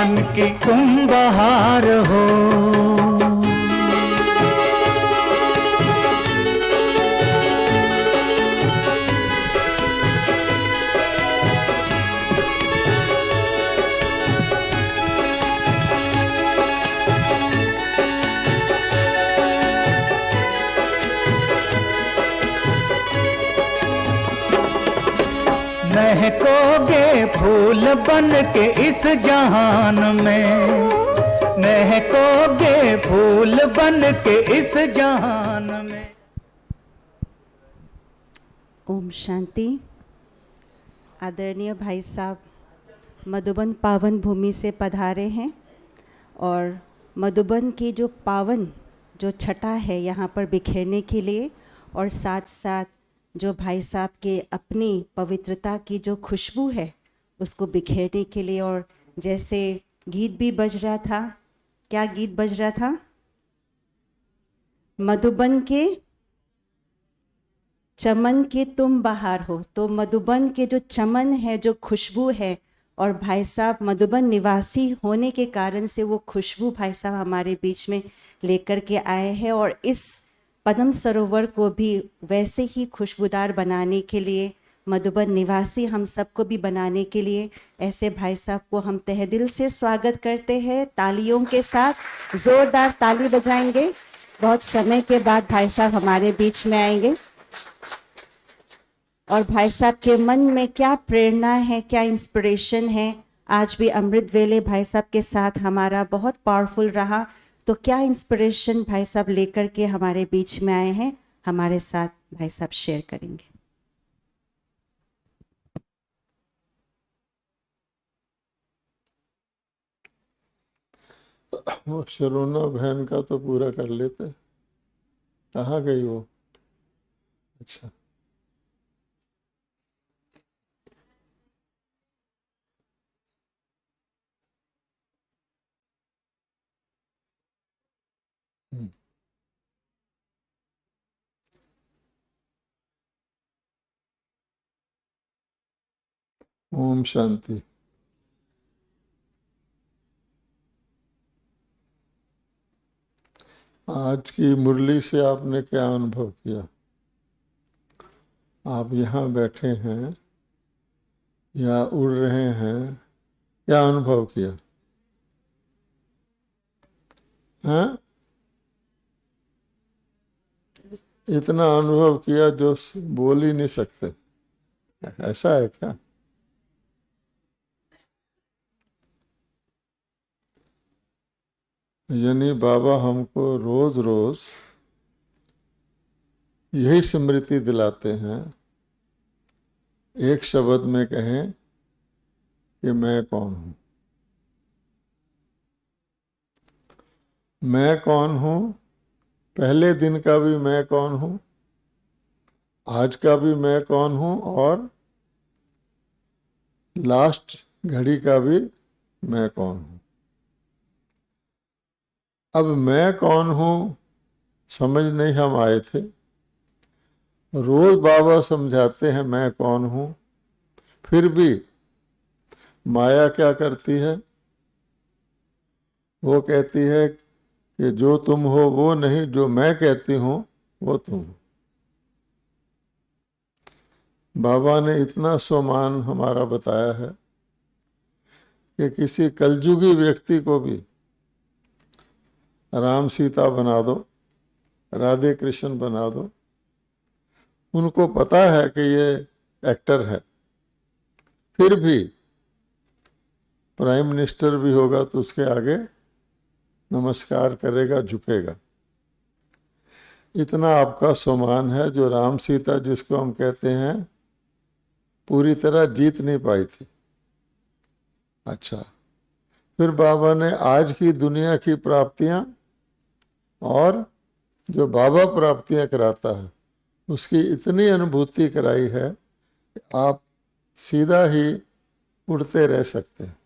बन के तुम बहार हो। महकोगे फूल बन के इस जहान में, महकोगे फूल बन के इस जहान में। ओम शांति। आदरणीय भाई साहब मधुबन पावन भूमि से पधारे हैं और मधुबन की जो पावन जो छटा है यहाँ पर बिखेरने के लिए, और साथ साथ जो भाई साहब के अपनी पवित्रता की जो खुशबू है उसको बिखेरने के लिए। और जैसे गीत भी बज रहा था, क्या गीत बज रहा था? मधुबन के चमन के तुम बहार हो। तो मधुबन के जो चमन है, जो खुशबू है, और भाई साहब मधुबन निवासी होने के कारण से वो खुशबू भाई साहब हमारे बीच में लेकर के आए हैं। और इस पद्म सरोवर को भी वैसे ही खुशबूदार बनाने के लिए, मधुबन निवासी हम सबको भी बनाने के लिए, ऐसे भाई साहब को हम तहे दिल से स्वागत करते हैं। तालियों के साथ जोरदार ताली बजाएंगे। बहुत समय के बाद भाई साहब हमारे बीच में आएंगे और भाई साहब के मन में क्या प्रेरणा है, क्या इंस्पिरेशन है। आज भी अमृत वेले भाई साहब के साथ हमारा बहुत पावरफुल रहा, तो क्या इंस्पिरेशन भाई साहब लेकर के हमारे बीच में आए हैं, हमारे साथ भाई साहब शेयर करेंगे। वो शरोना बहन का तो पूरा कर लेते। कहाँ गई वो? अच्छा, ओम शांति। आज की मुरली से आपने क्या अनुभव किया? आप यहाँ बैठे हैं या उड़ रहे हैं, क्या अनुभव किया? हाँ, इतना अनुभव किया जो बोल ही नहीं सकते, ऐसा है क्या? यानी बाबा हमको रोज रोज यही स्मृति दिलाते हैं, एक शब्द में कहें कि मैं कौन हूँ। मैं कौन हूँ, पहले दिन का भी मैं कौन हूँ, आज का भी मैं कौन हूँ, और लास्ट घड़ी का भी मैं कौन हूँ। अब मैं कौन हूँ समझ नहीं हम आए थे। रोज बाबा समझाते हैं मैं कौन हूँ, फिर भी माया क्या करती है? वो कहती है कि जो तुम हो वो नहीं, जो मैं कहती हूँ वो तुम। बाबा ने इतना सम्मान हमारा बताया है कि किसी कलयुगी व्यक्ति को भी राम सीता बना दो, राधे कृष्ण बना दो, उनको पता है कि ये एक्टर है, फिर भी प्राइम मिनिस्टर भी होगा तो उसके आगे नमस्कार करेगा, झुकेगा। इतना आपका सम्मान है। जो राम सीता जिसको हम कहते हैं पूरी तरह जीत नहीं पाई थी। अच्छा, फिर बाबा ने आज की दुनिया की प्राप्तियां और जो बाबा प्राप्तियां कराता है उसकी इतनी अनुभूति कराई है कि आप सीधा ही उड़ते रह सकते हैं।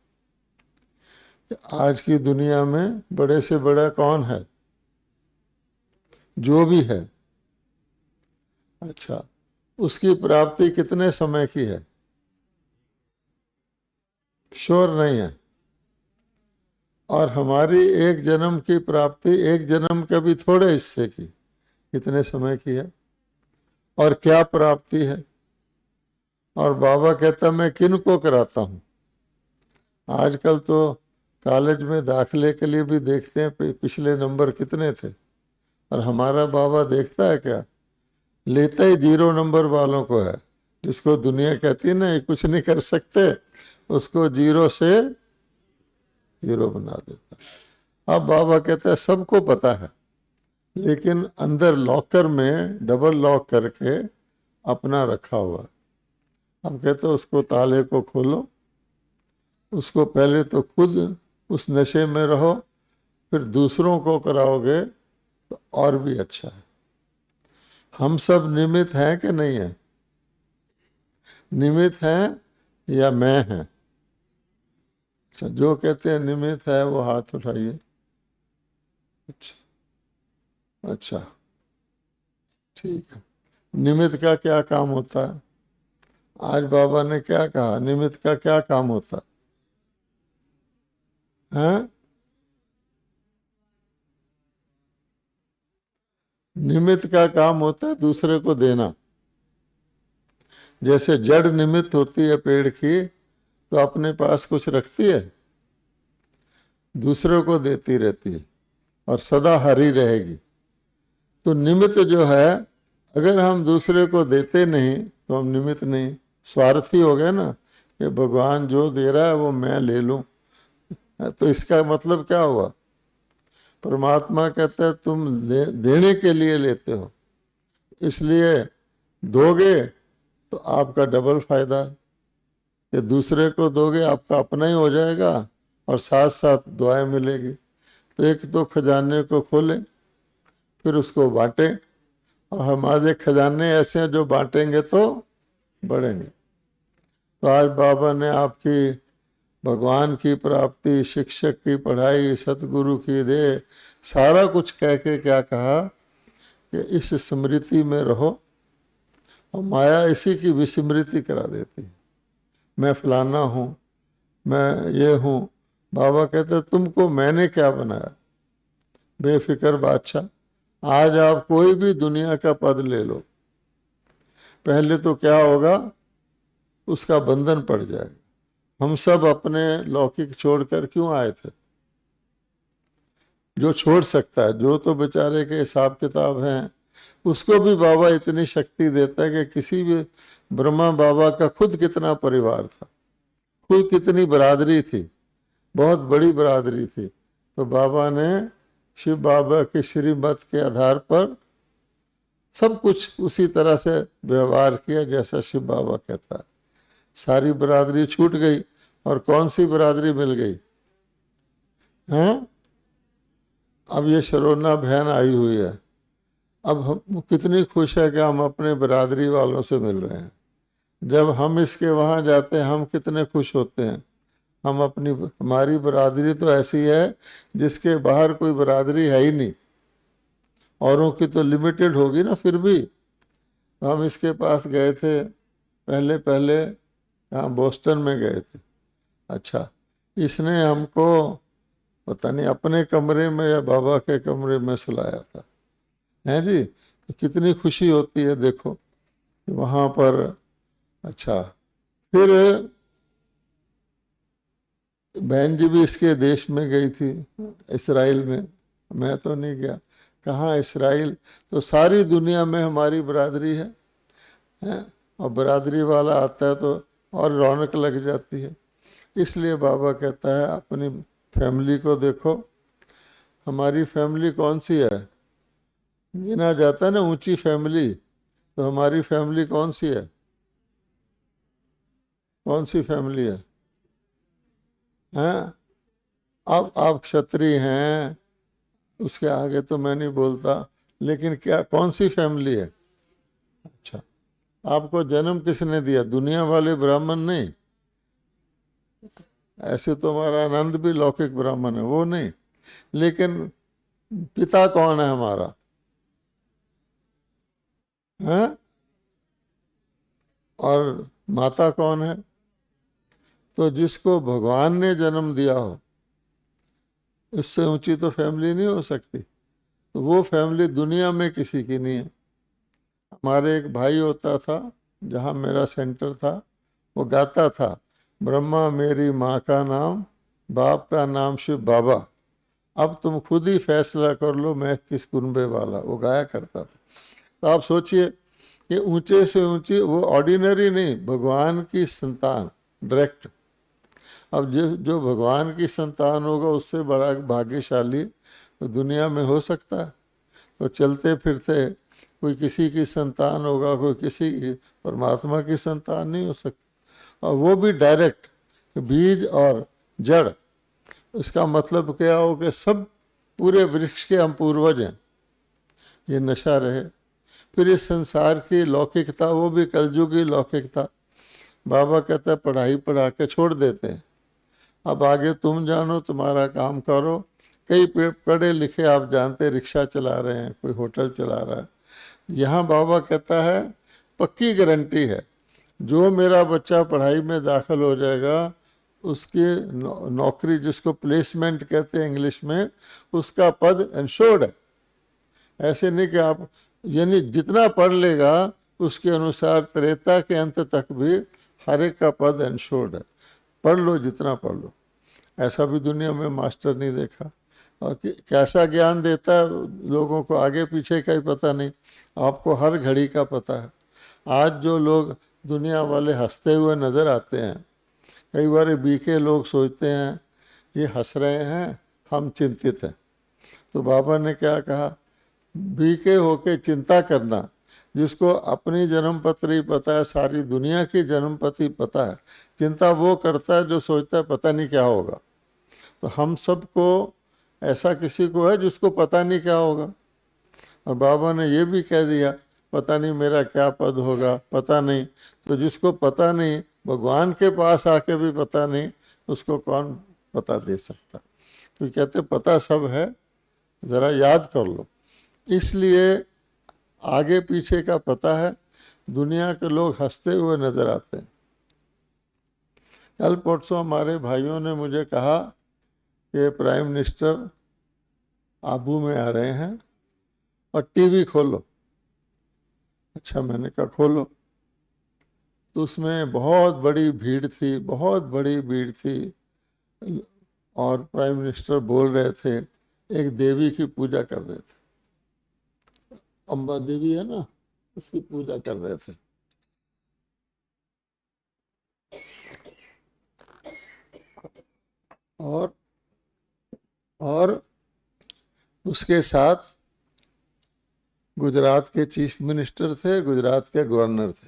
आज की दुनिया में बड़े से बड़ा कौन है? जो भी है, अच्छा, उसकी प्राप्ति कितने समय की है? श्योर नहीं है। और हमारी एक जन्म की प्राप्ति एक जन्म के भी थोड़े हिस्से की, कितने समय की है और क्या प्राप्ति है। और बाबा कहता मैं किन को कराता हूँ। आजकल तो कॉलेज में दाखिले के लिए भी देखते हैं पिछले नंबर कितने थे, और हमारा बाबा देखता है क्या, लेता ही 0 नंबर वालों को है, जिसको दुनिया कहती है ना ये कुछ नहीं कर सकते, उसको 0 से हीरो बना देता। अब बाबा कहता है सबको पता है, लेकिन अंदर लॉकर में डबल लॉक करके अपना रखा हुआ। अब कहते उसको ताले को खोलो, उसको पहले तो खुद उस नशे में रहो, फिर दूसरों को कराओगे तो और भी अच्छा है। हम सब निमित्त हैं कि नहीं है? निमित्त हैं या मैं हैं? अच्छा, जो कहते हैं निमित्त है वो हाथ उठाइए। अच्छा, ठीक है। निमित्त का क्या काम होता है? आज बाबा ने क्या कहा, निमित्त का क्या काम होता है? निमित्त का काम होता है दूसरे को देना। जैसे जड़ निमित्त होती है पेड़ की, तो अपने पास कुछ रखती है, दूसरों को देती रहती है और सदा हरी रहेगी। तो निमित्त जो है, अगर हम दूसरे को देते नहीं तो हम निमित्त नहीं, स्वार्थी हो गए ना, कि भगवान जो दे रहा है वो मैं ले लूं। तो इसका मतलब क्या हुआ? परमात्मा कहता है तुम देने के लिए लेते हो, इसलिए दोगे तो आपका डबल फायदा है कि दूसरे को दोगे आपका अपना ही हो जाएगा और साथ साथ दुआएं मिलेगी। तो एक तो खजाने को खोले, फिर उसको बांटे, और हमारे खजाने ऐसे हैं जो बांटेंगे तो बढ़ेंगे। तो आज बाबा ने आपकी भगवान की प्राप्ति, शिक्षक की पढ़ाई, सतगुरु की दे, सारा कुछ कह के क्या कहा कि इस स्मृति में रहो, और माया इसी की विस्मृति करा देती है। मैं फलाना हूँ, मैं ये हूँ। बाबा कहते तुमको मैंने क्या बनाया, बेफिक्र बादशाह। आज आप कोई भी दुनिया का पद ले लो, पहले तो क्या होगा, उसका बंधन पड़ जाएगा। हम सब अपने लौकिक छोड़कर क्यों आए थे? जो छोड़ सकता है, जो तो बेचारे के हिसाब किताब हैं, उसको भी बाबा इतनी शक्ति देता है कि किसी भी, ब्रह्मा बाबा का खुद कितना परिवार था, खुद कितनी बरादरी थी, बहुत बड़ी बरादरी थी। तो बाबा ने शिव बाबा के श्रीमत के आधार पर सब कुछ उसी तरह से व्यवहार किया जैसा शिव बाबा कहता है। सारी बरादरी छूट गई, और कौन सी बरादरी मिल गई हैं? अब ये शरोना बहन आई हुई है। अब हम कितनी खुश है कि हम अपने बरादरी वालों से मिल रहे हैं। जब हम इसके वहाँ जाते हैं हम कितने खुश होते हैं। हम अपनी, हमारी बरादरी तो ऐसी है जिसके बाहर कोई बरादरी है ही नहीं, औरों की तो लिमिटेड होगी ना। फिर भी हम इसके पास गए थे पहले, यहाँ बोस्टन में गए थे। अच्छा, इसने हमको पता नहीं अपने कमरे में या बाबा के कमरे में सुलाया था, हैं जी। तो कितनी खुशी होती है देखो वहाँ पर। अच्छा, फिर बहन जी भी इसके देश में गई थी, इसराइल में। मैं तो नहीं गया। कहाँ इसराइल? तो सारी दुनिया में हमारी बरादरी है, और बरादरी वाला आता है तो और रौनक लग जाती है। इसलिए बाबा कहता है अपनी फैमिली को देखो। हमारी फैमिली कौन सी है? गिना जाता है ना ऊंची फैमिली, तो हमारी फैमिली कौन सी है? कौन सी फैमिली है? हैं? अब आप क्षत्रिय हैं, उसके आगे तो मैं नहीं बोलता, लेकिन क्या कौन सी फैमिली है? अच्छा, आपको जन्म किसने दिया? दुनिया वाले ब्राह्मण नहीं। ऐसे तो हमारा आनंद भी लौकिक ब्राह्मण है, वो नहीं। लेकिन पिता कौन है हमारा? हैं? और माता कौन है? तो जिसको भगवान ने जन्म दिया हो, इससे ऊंची तो फैमिली नहीं हो सकती। तो वो फैमिली दुनिया में किसी की नहीं है। हमारे एक भाई होता था, जहाँ मेरा सेंटर था, वो गाता था, ब्रह्मा मेरी माँ का नाम, बाप का नाम शिव बाबा, अब तुम खुद ही फैसला कर लो मैं किस कुनबे वाला, वो गाया करता था। तो आप सोचिए कि ऊंचे से ऊंची, वो ऑर्डिनरी नहीं, भगवान की संतान डायरेक्ट। अब जो भगवान की संतान होगा उससे बड़ा भाग्यशाली तो दुनिया में हो सकता है। तो चलते फिरते कोई किसी की संतान होगा, कोई किसी की, परमात्मा की संतान नहीं हो सकती, और वो भी डायरेक्ट, बीज और जड़। इसका मतलब क्या हो कि सब पूरे वृक्ष के हम पूर्वज हैं, ये नशा रहे। फिर इस संसार की लौकिकता, वो भी कलयुगी लौकिकता। बाबा कहता है पढ़ाई पढ़ा के छोड़ देते हैं, अब आगे तुम जानो, तुम्हारा काम करो। कई पढ़े लिखे आप जानते रिक्शा चला रहे हैं, कोई होटल चला रहा है। यहाँ बाबा कहता है पक्की गारंटी है, जो मेरा बच्चा पढ़ाई में दाखिल हो जाएगा उसकी नौकरी, जिसको प्लेसमेंट कहते हैं इंग्लिश में, उसका पद इंश्योर्ड है। ऐसे नहीं कि आप, यानी जितना पढ़ लेगा उसके अनुसार त्रेता के अंत तक भी हर एक का पद इंश्योर्ड है। पढ़ लो जितना पढ़ लो। ऐसा भी दुनिया में मास्टर नहीं देखा। और कैसा ज्ञान देता है लोगों को, आगे पीछे का ही पता नहीं, आपको हर घड़ी का पता है। आज जो लोग दुनिया वाले हंसते हुए नज़र आते हैं, कई बार बीके लोग सोचते हैं ये हंस रहे हैं, हम चिंतित हैं। तो बाबा ने क्या कहा, बीके होके चिंता करना, जिसको अपनी जन्मपत्री पता है, सारी दुनिया की जन्मपत्री पता है, चिंता वो करता है जो सोचता है पता नहीं क्या होगा। तो हम सबको ऐसा किसी को है जिसको पता नहीं क्या होगा। और बाबा ने ये भी कह दिया, पता नहीं मेरा क्या पद होगा, पता नहीं। तो जिसको पता नहीं, भगवान के पास आके भी पता नहीं, उसको कौन पता दे सकता। तो कहते पता सब है, ज़रा याद कर लो। इसलिए आगे पीछे का पता है। दुनिया के लोग हंसते हुए नजर आते हैं। कल परसों हमारे भाइयों ने मुझे कहा कि प्राइम मिनिस्टर आबू में आ रहे हैं और टीवी खोलो। अच्छा, मैंने कहा खोलो। तो उसमें बहुत बड़ी भीड़ थी, बहुत बड़ी भीड़ थी, और प्राइम मिनिस्टर बोल रहे थे, एक देवी की पूजा कर रहे थे, अम्बा देवी है ना, उसकी पूजा कर रहे थे। और उसके साथ गुजरात के चीफ मिनिस्टर थे, गुजरात के गवर्नर थे,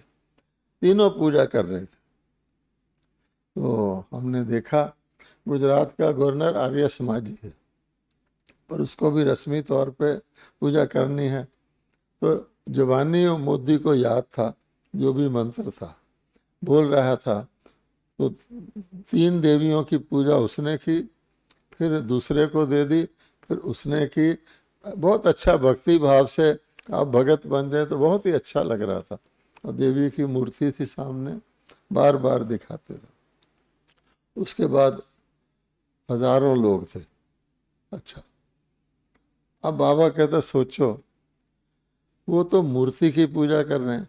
तीनों पूजा कर रहे थे। तो हमने देखा गुजरात का गवर्नर आर्य समाजी है, पर उसको भी रस्मी तौर पे पूजा करनी है। तो जवानी मोदी को याद था, जो भी मंत्र था बोल रहा था। तो 3 देवियों की पूजा उसने की, फिर दूसरे को दे दी, फिर उसने की। बहुत अच्छा भक्ति भाव से आप भगत बन जाए तो बहुत ही अच्छा लग रहा था। और देवी की मूर्ति थी सामने, बार बार दिखाते थे। उसके बाद हजारों लोग थे। अच्छा, अब बाबा कहता सोचो, वो तो मूर्ति की पूजा कर रहे हैं,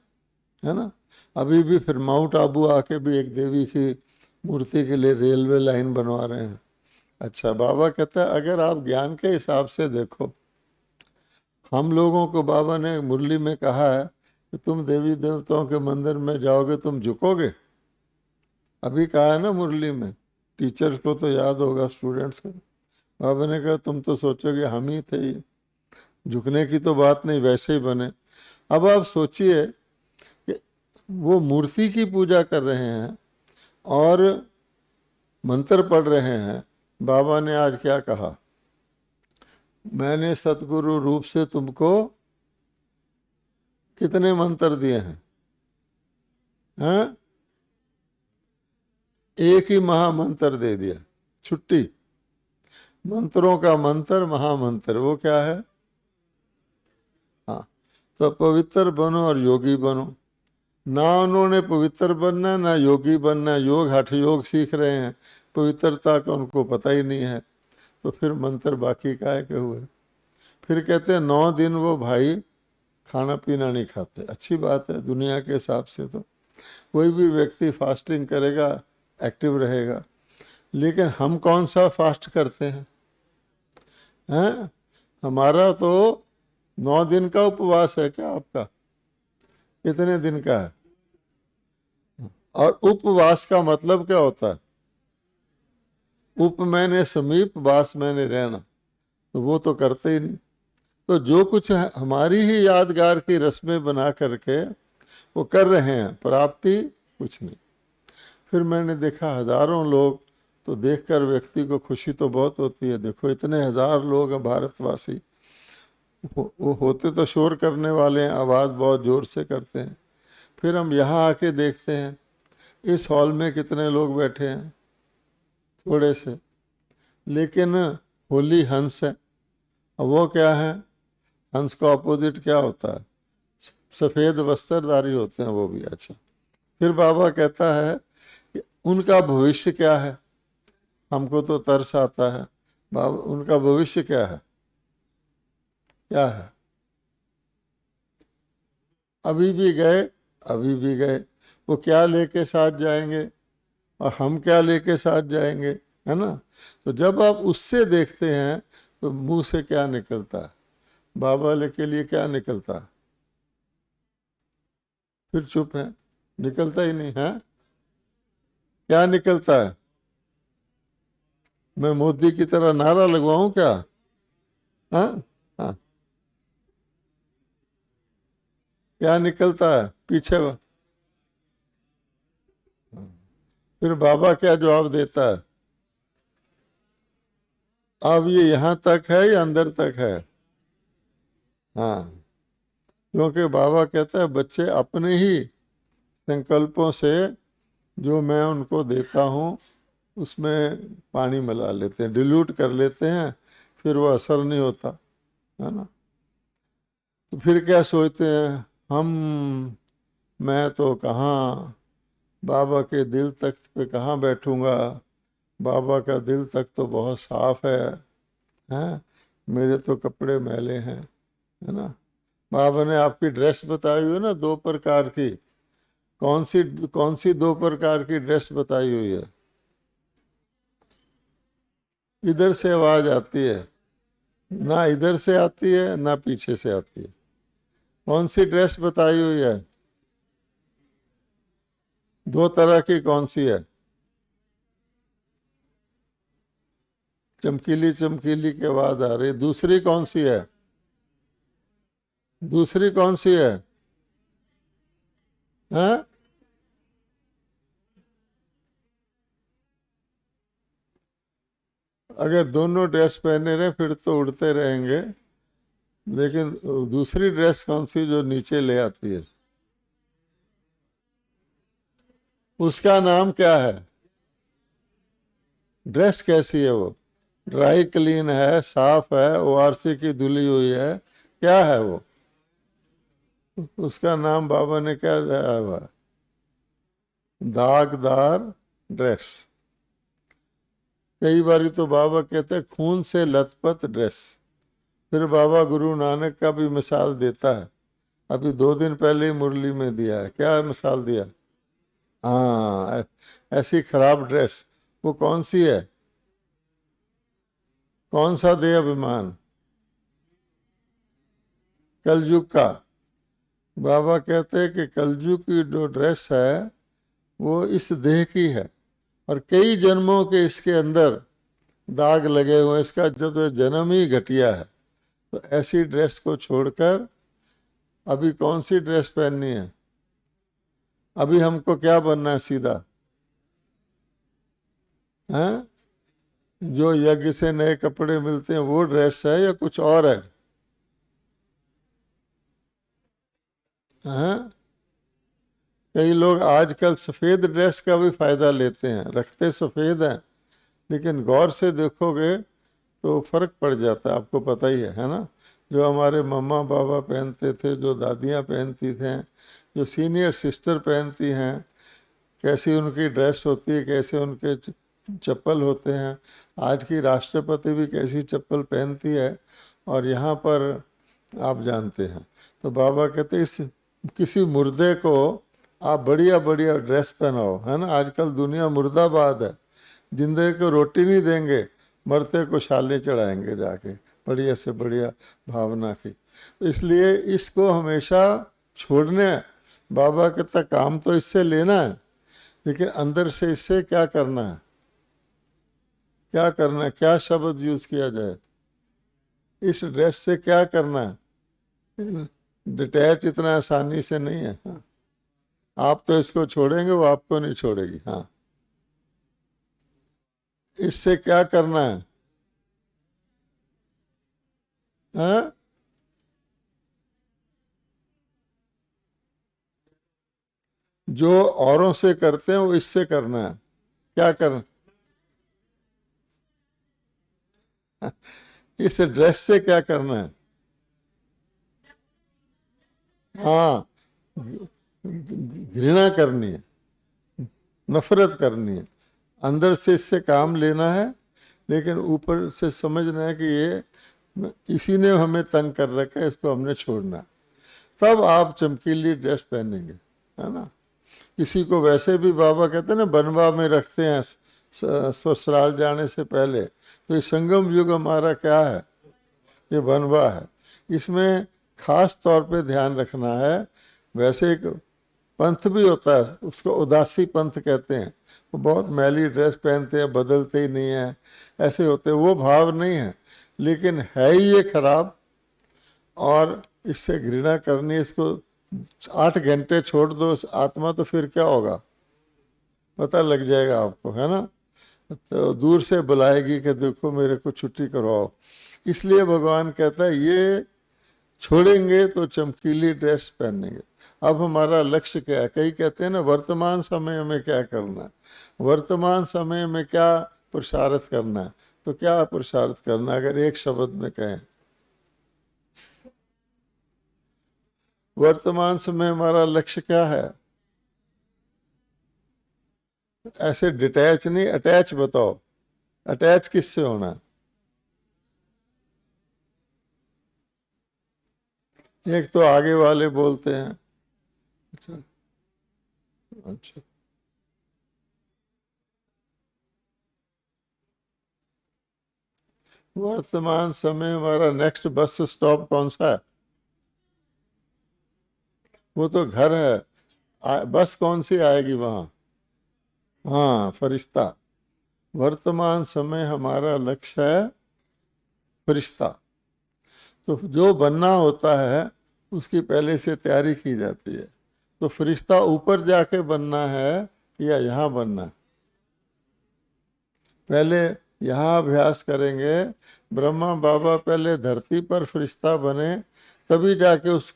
है ना। अभी भी फिर माउंट आबू आके भी एक देवी की मूर्ति के लिए रेलवे लाइन बनवा रहे हैं। अच्छा, बाबा कहता है अगर आप ज्ञान के हिसाब से देखो, हम लोगों को बाबा ने मुरली में कहा है कि तुम देवी देवताओं के मंदिर में जाओगे तुम झुकोगे। अभी कहा है ना मुरली में, टीचर्स को तो याद होगा, स्टूडेंट्स को। बाबा ने कहा तुम तो सोचोगे हम ही थे, ये झुकने की तो बात नहीं, वैसे ही बने। अब आप सोचिए कि वो मूर्ति की पूजा कर रहे हैं और मंत्र पढ़ रहे हैं। बाबा ने आज क्या कहा, मैंने सतगुरु रूप से तुमको कितने मंत्र दिए हैं, हैं? एक ही महामंत्र दे दिया, छुट्टी। मंत्रों का मंत्र महामंत्र, वो क्या है? हाँ, तो पवित्र बनो और योगी बनो। ना उन्होंने पवित्र बनना, ना योगी बनना। योग हठ योग सीख रहे हैं, पवित्रता का उनको पता ही नहीं है। तो फिर मंत्र बाकी काहे के हुए। फिर कहते हैं 9 दिन वो भाई खाना पीना नहीं खाते। अच्छी बात है, दुनिया के हिसाब से तो कोई भी व्यक्ति फास्टिंग करेगा, एक्टिव रहेगा। लेकिन हम कौन सा फास्ट करते हैं? हैं? हमारा तो 9 दिन का उपवास है क्या आपका? कितने दिन का है? और उपवास का मतलब क्या होता है? उप मैंने समीप, वास मैंने रहना, तो वो तो करते ही नहीं। तो जो कुछ है हमारी ही यादगार की रस्में बना करके वो कर रहे हैं, प्राप्ति कुछ नहीं। फिर मैंने देखा हजारों लोग, तो देखकर व्यक्ति को खुशी तो बहुत होती है। देखो इतने हजार लोग हैं भारतवासी, वो होते तो शोर करने वाले हैं, आवाज़ बहुत ज़ोर से करते हैं। फिर हम यहाँ आके देखते हैं इस हॉल में कितने लोग बैठे हैं, थोड़े से। लेकिन होली हंस है। अब वो क्या है? हंस का अपोजिट क्या होता है? सफ़ेद वस्त्रधारी होते हैं वो भी। अच्छा, फिर बाबा कहता है कि उनका भविष्य क्या है? हमको तो तरस आता है। बाबा उनका भविष्य क्या है? क्या है? अभी भी गए, अभी भी गए। वो क्या लेके साथ जाएंगे और हम क्या लेके साथ जाएंगे, है ना? तो जब आप उससे देखते हैं तो मुंह से क्या निकलता है? बाबा के लिए क्या निकलता है? फिर चुप है, निकलता ही नहीं है। क्या निकलता है? मैं मोदी की तरह नारा लगवाऊं क्या? हाँ हाँ, क्या निकलता है पीछे? फिर बाबा क्या जवाब देता है? अब ये यहाँ तक है या अंदर तक है? हाँ, क्योंकि बाबा कहता है बच्चे अपने ही संकल्पों से जो मैं उनको देता हूँ उसमें पानी मिला लेते हैं, डिल्यूट कर लेते हैं, फिर वो असर नहीं होता, है ना? तो फिर क्या सोचते हैं मैं तो कहाँ बाबा के दिल तख्त पे कहाँ बैठूंगा, बाबा का दिल तक तो बहुत साफ है, मेरे तो कपड़े मैले हैं, है ना? बाबा ने आपकी ड्रेस बताई हुई है ना 2 प्रकार की। कौन सी 2 प्रकार की ड्रेस बताई हुई है? इधर से आवाज आती है ना, इधर से आती है ना पीछे से आती है। कौन सी ड्रेस बताई हुई है? 2 तरह की कौन सी है? चमकीली चमकीली की आवाज आ रही। दूसरी कौन सी है? दूसरी कौन सी है? हाँ, अगर दोनों ड्रेस पहने रहे फिर तो उड़ते रहेंगे। लेकिन दूसरी ड्रेस कौन सी जो नीचे ले आती है, उसका नाम क्या है? ड्रेस कैसी है वो? ड्राई क्लीन है, साफ है, ओआरसी की धुली हुई है, क्या है वो? उसका नाम बाबा ने क्या दिया हुआ? दागदार ड्रेस। कई बार तो बाबा कहते हैं खून से लथपथ ड्रेस। फिर बाबा गुरु नानक का भी मिसाल देता है, अभी 2 दिन पहले ही मुरली में दिया है। क्या मिसाल दिया? हाँ, ऐसी खराब ड्रेस वो कौन सी है? कौन सा देह अभिमान? कलयुग का। बाबा कहते हैं कि कलयुग की जो ड्रेस है वो इस देह की है और कई जन्मों के इसके अंदर दाग लगे हुए, इसका जो जन्म ही घटिया है। तो ऐसी ड्रेस को छोड़कर अभी कौन सी ड्रेस पहननी है? अभी हमको क्या बनना है सीधा? हैं? जो यज्ञ से नए कपड़े मिलते हैं वो ड्रेस है या कुछ और है? हैं? कई लोग आजकल सफ़ेद ड्रेस का भी फायदा लेते हैं, रखते सफ़ेद हैं, लेकिन गौर से देखोगे तो फर्क पड़ जाता है। आपको पता ही है ना? जो हमारे मम्मा पापा पहनते थे, जो दादियाँ पहनती थीं, जो सीनियर सिस्टर पहनती हैं, कैसी उनकी ड्रेस होती है, कैसे उनके चप्पल होते हैं। आज की राष्ट्रपति भी कैसी चप्पल पहनती है, और यहाँ पर आप जानते हैं। तो बाबा कहते इस किसी मुर्दे को आप बढ़िया बढ़िया ड्रेस पहनाओ, है ना। आजकल दुनिया मुर्दाबाद है, जिंदे को रोटी नहीं देंगे, मरते को शाले चढ़ाएंगे जाके, बढ़िया से बढ़िया भावना की। तो इसलिए इसको हमेशा छोड़ने, बाबा कहता काम तो इससे लेना है, लेकिन अंदर से इससे क्या करना है, क्या करना है, क्या शब्द यूज किया जाए, इस ड्रेस से क्या करना है। डिटैच इतना आसानी से नहीं है। हाँ, आप तो इसको छोड़ेंगे, वो आपको नहीं छोड़ेगी। हाँ, इससे क्या करना है, हाँ? जो औरों से करते हैं वो इससे करना है। क्या करना, इस ड्रेस से क्या करना है। हाँ, घृणा करनी है, नफरत करनी है, अंदर से इससे काम लेना है, लेकिन ऊपर से समझना है कि ये इसी ने हमें तंग कर रखा है, इसको हमने छोड़ना है। तब आप चमकीली ड्रेस पहनेंगे, है ना। किसी को वैसे भी बाबा कहते हैं ना बनवा में रखते हैं ससुराल जाने से पहले, तो ये संगम युग हमारा क्या है, ये बनवा है। इसमें खास तौर पे ध्यान रखना है। वैसे एक पंथ भी होता है, उसको उदासी पंथ कहते हैं, वो बहुत मैली ड्रेस पहनते हैं, बदलते ही नहीं है, ऐसे होते हैं, वो भाव नहीं है, लेकिन है ही ये खराब, और इससे घृणा करनी। इसको 8 घंटे छोड़ दो आत्मा, तो फिर क्या होगा पता लग जाएगा आपको, है ना। तो दूर से बुलाएगी कि देखो मेरे को छुट्टी करवाओ। इसलिए भगवान कहता है ये छोड़ेंगे तो चमकीली ड्रेस पहनेंगे। अब हमारा लक्ष्य क्या है, कई कहते हैं ना वर्तमान समय में क्या करना है, वर्तमान समय में क्या पुरुषार्थ करना है। तो क्या पुरुषार्थ करना है, अगर एक शब्द में कहें, वर्तमान समय हमारा लक्ष्य क्या है। ऐसे डिटैच नहीं, अटैच बताओ, अटैच किससे होना है। एक तो आगे वाले बोलते हैं, अच्छा अच्छा, वर्तमान समय हमारा नेक्स्ट बस स्टॉप कौन सा है, वो तो घर है। बस कौन सी आएगी वहां, हाँ फरिश्ता। वर्तमान समय हमारा लक्ष्य है फरिश्ता। तो जो बनना होता है उसकी पहले से तैयारी की जाती है। तो फरिश्ता ऊपर जाके बनना है या यहाँ बनना है, पहले यहाँ अभ्यास करेंगे। ब्रह्मा बाबा पहले धरती पर फरिश्ता बने, तभी जाके उस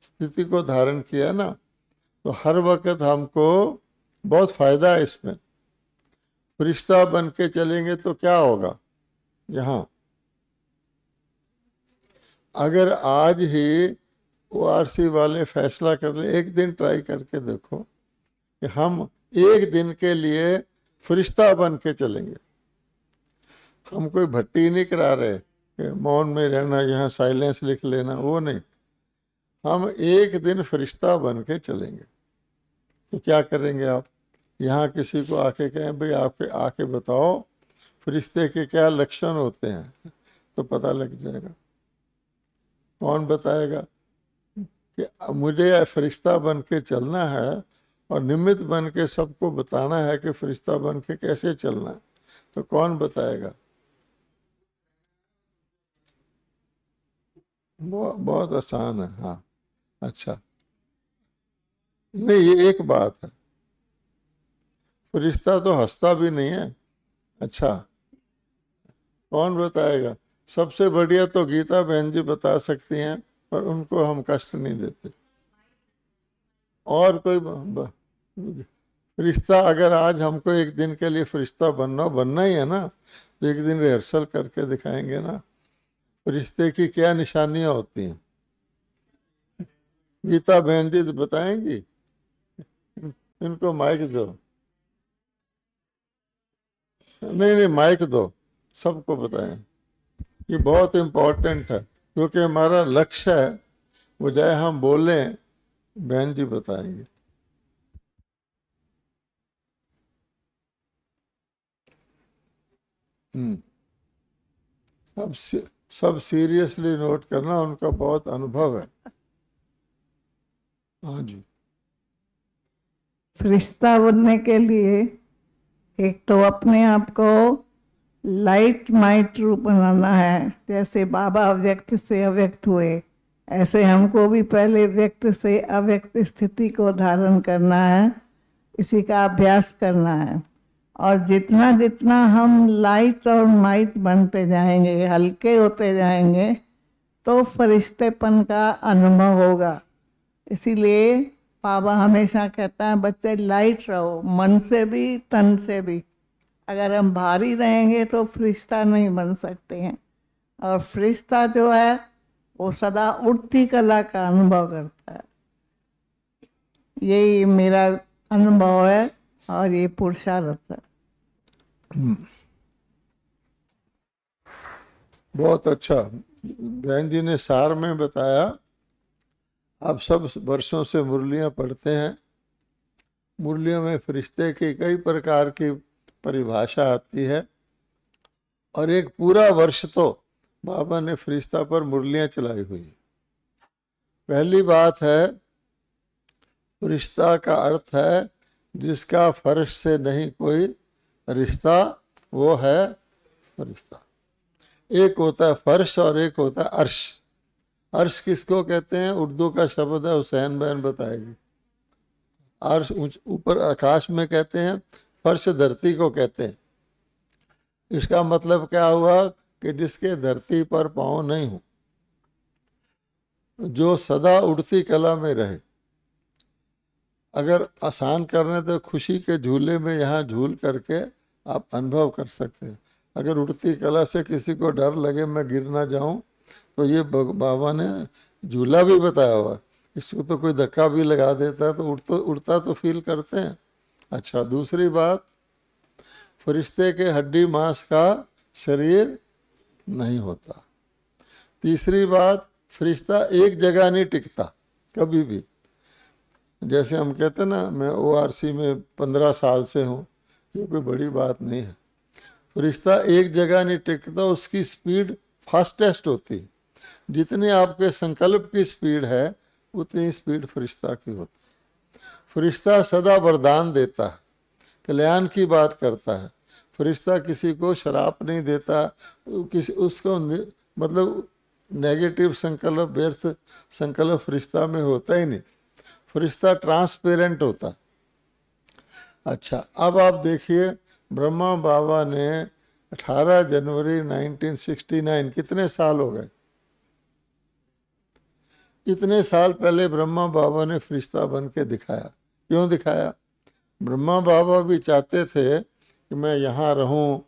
स्थिति को धारण किया ना। तो हर वक्त हमको बहुत फायदा है इसमें। फरिश्ता बन के चलेंगे तो क्या होगा, यहाँ अगर आज ही ORC वाले फैसला कर ले, एक दिन ट्राई करके देखो कि हम एक दिन के लिए फरिश्ता बन के चलेंगे। हम कोई भट्टी नहीं करा रहे कि मौन में रहना, यहाँ साइलेंस लिख लेना, वो नहीं। हम एक दिन फरिश्ता बन के चलेंगे। तो क्या करेंगे आप, यहाँ किसी को आके कहें भाई आपके आके बताओ फरिश्ते के क्या लक्षण होते हैं, तो पता लग जाएगा। कौन बताएगा कि मुझे फरिश्ता बन के चलना है, और निमित्त बन के सबको बताना है कि फरिश्ता बन के कैसे चलना है, तो कौन बताएगा। बहुत आसान है। हाँ अच्छा, नहीं ये एक बात है, फरिश्ता तो हंसता भी नहीं है। अच्छा, कौन बताएगा। सबसे बढ़िया तो गीता बहन जी बता सकती हैं, पर उनको हम कष्ट नहीं देते। और कोई फरिश्ता, अगर आज हमको एक दिन के लिए फरिश्ता बनना ही है ना, तो एक दिन रिहर्सल करके दिखाएंगे ना फरिश्ते की क्या निशानियां होती हैं। गीता बहन जी बताएंगी, इनको माइक दो। नहीं, माइक दो, सबको बताएं। ये बहुत इम्पोर्टेंट है, क्योंकि हमारा लक्ष्य है वो चाहे हम बोलें, बहन जी बताएंगे। अब सब सीरियसली नोट करना, उनका बहुत अनुभव है। हाँ जी। फरिश्ता बनने के लिए एक तो अपने आप को लाइट माइट रूप बनाना है। जैसे बाबा व्यक्त से अव्यक्त हुए, ऐसे हमको भी पहले व्यक्त से अव्यक्त स्थिति को धारण करना है, इसी का अभ्यास करना है। और जितना जितना हम लाइट और माइट बनते जाएंगे, हल्के होते जाएंगे, तो फरिश्तेपन का अनुभव होगा। इसीलिए बाबा हमेशा कहता है बच्चे लाइट रहो, मन से भी तन से भी। अगर हम भारी रहेंगे तो फरिश्ता नहीं बन सकते हैं। और फरिश्ता जो है वो सदा उड़ती कला का अनुभव करता है। यही मेरा अनुभव है और ये पुरुषार्थ है। बहुत अच्छा बहन जी ने सार में बताया। आप सब वर्षों से मुरलियां पढ़ते हैं। मुरलियों में फरिश्ते की कई प्रकार की परिभाषा आती है, और एक पूरा वर्ष तो बाबा ने फरिश्ता पर मुरलियां चलाई हुई है। पहली बात है, फरिश्ता का अर्थ है जिसका फर्श से नहीं कोई रिश्ता, वो है फरिश्ता। एक होता है फर्श और एक होता है अर्श। अर्श किसको कहते हैं? उर्दू का शब्द है, हुसैन बहन बताएगी। अर्श ऊपर आकाश में कहते हैं, फर्श धरती को कहते हैं। इसका मतलब क्या हुआ कि जिसके धरती पर पांव नहीं हो, जो सदा उड़ती कला में रहे। अगर आसान करने तो खुशी के झूले में यहाँ झूल करके आप अनुभव कर सकते हैं। अगर उड़ती कला से किसी को डर लगे मैं गिर ना जाऊं, तो ये बाबा ने झूला भी बताया हुआ। इसको तो कोई धक्का भी लगा देता है तो उड़ता तो फील करते हैं। अच्छा, दूसरी बात, फरिश्ते के हड्डी मांस का शरीर नहीं होता। तीसरी बात, फरिश्ता एक जगह नहीं टिकता कभी भी। जैसे हम कहते हैं ना, मैं ORC में 15 साल से हूँ, ये कोई बड़ी बात नहीं है। फरिश्ता एक जगह नहीं टिकता, उसकी स्पीड फास्टेस्ट होती है। जितनी आपके संकल्प की स्पीड है उतनी स्पीड फरिश्ता की होती है। फरिश्ता सदा वरदान देता है, कल्याण की बात करता है। फरिश्ता किसी को शराप नहीं देता, किसी उसको मतलब नेगेटिव संकल्प, व्यर्थ संकल्प फरिश्ता में होता ही नहीं। फरिश्ता ट्रांसपेरेंट होता। अच्छा, अब आप देखिए, ब्रह्मा बाबा ने 18 जनवरी 1969, कितने साल हो गए, इतने साल पहले ब्रह्मा बाबा ने फरिश्ता बन के दिखाया। क्यों दिखाया? ब्रह्मा बाबा भी चाहते थे कि मैं यहाँ रहूं,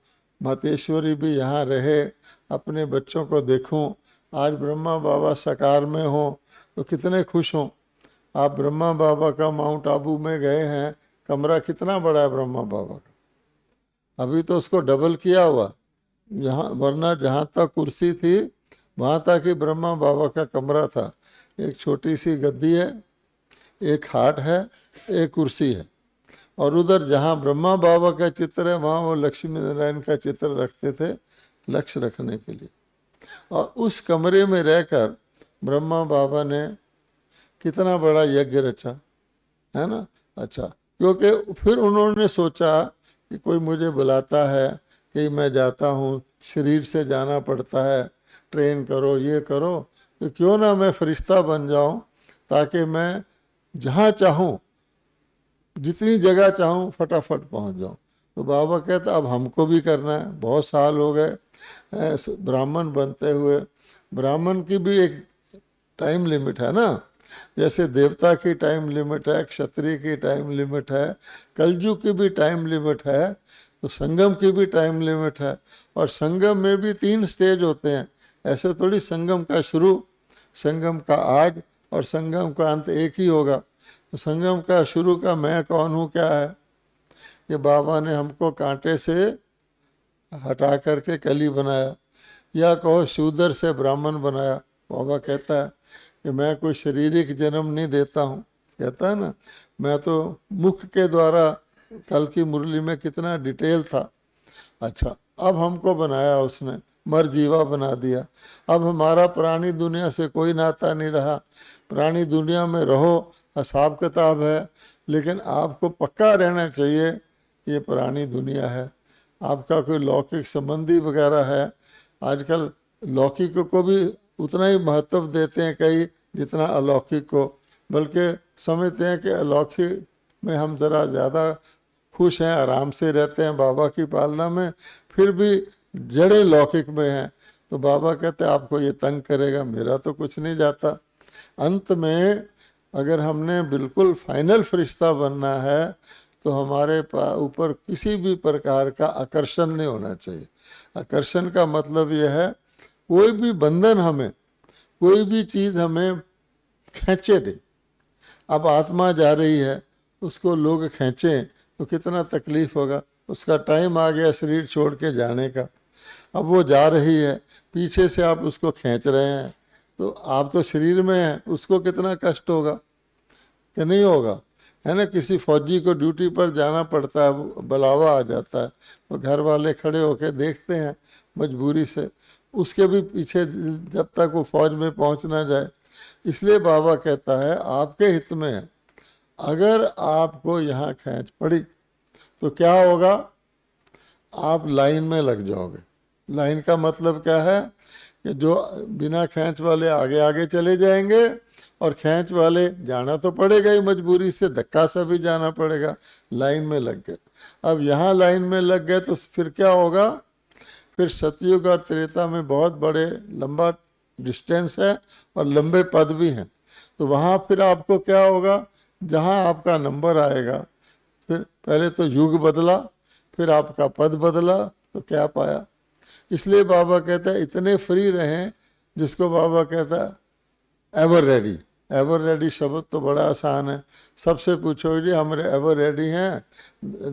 मातेश्वरी भी यहाँ रहे, अपने बच्चों को देखूं। आज ब्रह्मा बाबा साकार में हो तो कितने खुश हों। आप ब्रह्मा बाबा का माउंट आबू में गए हैं, कमरा कितना बड़ा है ब्रह्मा बाबा का। अभी तो उसको डबल किया हुआ यहाँ, वरना जहाँ तक कुर्सी थी वहाँ तक ही ब्रह्मा बाबा का कमरा था। एक छोटी सी गद्दी है, एक खाट है, एक कुर्सी है, और उधर जहाँ ब्रह्मा बाबा का चित्र है वहाँ वो लक्ष्मी नारायण का चित्र रखते थे, लक्ष्य रखने के लिए। और उस कमरे में रहकर ब्रह्मा बाबा ने कितना बड़ा यज्ञ रचा, है ना। अच्छा, क्योंकि फिर उन्होंने सोचा कि कोई मुझे बुलाता है कि मैं जाता हूँ, शरीर से जाना पड़ता है, ट्रेन करो, ये करो, तो क्यों ना मैं फरिश्ता बन जाऊँ, ताकि मैं जहाँ चाहूँ, जितनी जगह चाहूँ, फटाफट पहुँच जाऊँ। तो बाबा कहता अब हमको भी करना है। बहुत साल हो गए ब्राह्मण बनते हुए। ब्राह्मण की भी एक टाइम लिमिट है ना, जैसे देवता की टाइम लिमिट है, क्षत्रिय की टाइम लिमिट है, कलयुग की भी टाइम लिमिट है, तो संगम की भी टाइम लिमिट है। और संगम में भी 3 स्टेज होते हैं। ऐसे थोड़ी संगम का शुरू, संगम का आज और संगम का अंत एक ही होगा। तो संगम का शुरू का मैं कौन हूँ क्या है, ये बाबा ने हमको कांटे से हटा करके कली बनाया, या कहो शूद्र से ब्राह्मण बनाया। बाबा कहता है कि मैं कोई शारीरिक जन्म नहीं देता हूँ, कहता है ना, मैं तो मुख के द्वारा, कल की मुरली में कितना डिटेल था। अच्छा, अब हमको बनाया उसने, मरजीवा बना दिया। अब हमारा प्राणी दुनिया से कोई नाता नहीं रहा। प्राणी दुनिया में रहो, हिसाब किताब है, लेकिन आपको पक्का रहना चाहिए ये प्राणी दुनिया है। आपका कोई लौकिक संबंधी वगैरह है, आजकल लौकिक को भी उतना ही महत्व देते हैं कई जितना अलौकिक को, बल्कि समझते हैं कि अलौकिक में हम ज़रा ज़्यादा खुश हैं, आराम से रहते हैं बाबा की पालना में, फिर भी जड़े लौकिक में हैं। तो बाबा कहते हैं आपको ये तंग करेगा, मेरा तो कुछ नहीं जाता। अंत में अगर हमने बिल्कुल फाइनल फरिश्ता बनना है तो हमारे ऊपर किसी भी प्रकार का आकर्षण नहीं होना चाहिए। आकर्षण का मतलब यह है कोई भी बंधन हमें, कोई भी चीज़ हमें खींचे नहीं। अब आत्मा जा रही है, उसको लोग खींचें तो कितना तकलीफ होगा। उसका टाइम आ गया शरीर छोड़ के जाने का, अब वो जा रही है, पीछे से आप उसको खींच रहे हैं, तो आप तो शरीर में हैं, उसको कितना कष्ट होगा कि नहीं होगा, है ना। किसी फौजी को ड्यूटी पर जाना पड़ता है, बुलावा आ जाता है, तो घर वाले खड़े होकर देखते हैं मजबूरी से, उसके भी पीछे जब तक वो फौज में पहुंच ना जाए। इसलिए बाबा कहता है आपके हित में है, अगर आपको यहाँ खींच पड़ी तो क्या होगा, आप लाइन में लग जाओगे। लाइन का मतलब क्या है कि जो बिना खींच वाले आगे आगे चले जाएंगे, और खींच वाले जाना तो पड़ेगा ही, मजबूरी से धक्का सा भी जाना पड़ेगा। लाइन में लग गए, अब यहाँ लाइन में लग गए तो फिर क्या होगा, फिर सतयुग और त्रेता में बहुत बड़े लंबा डिस्टेंस है और लंबे पद भी हैं। तो वहाँ फिर आपको क्या होगा, जहाँ आपका नंबर आएगा, फिर पहले तो युग बदला, फिर आपका पद बदला, तो क्या पाया। इसलिए बाबा कहता है इतने फ्री रहें, जिसको बाबा कहता है एवर रेडी। एवर रेडी शब्द तो बड़ा आसान है, सबसे पूछो जी हम एवर रेडी हैं,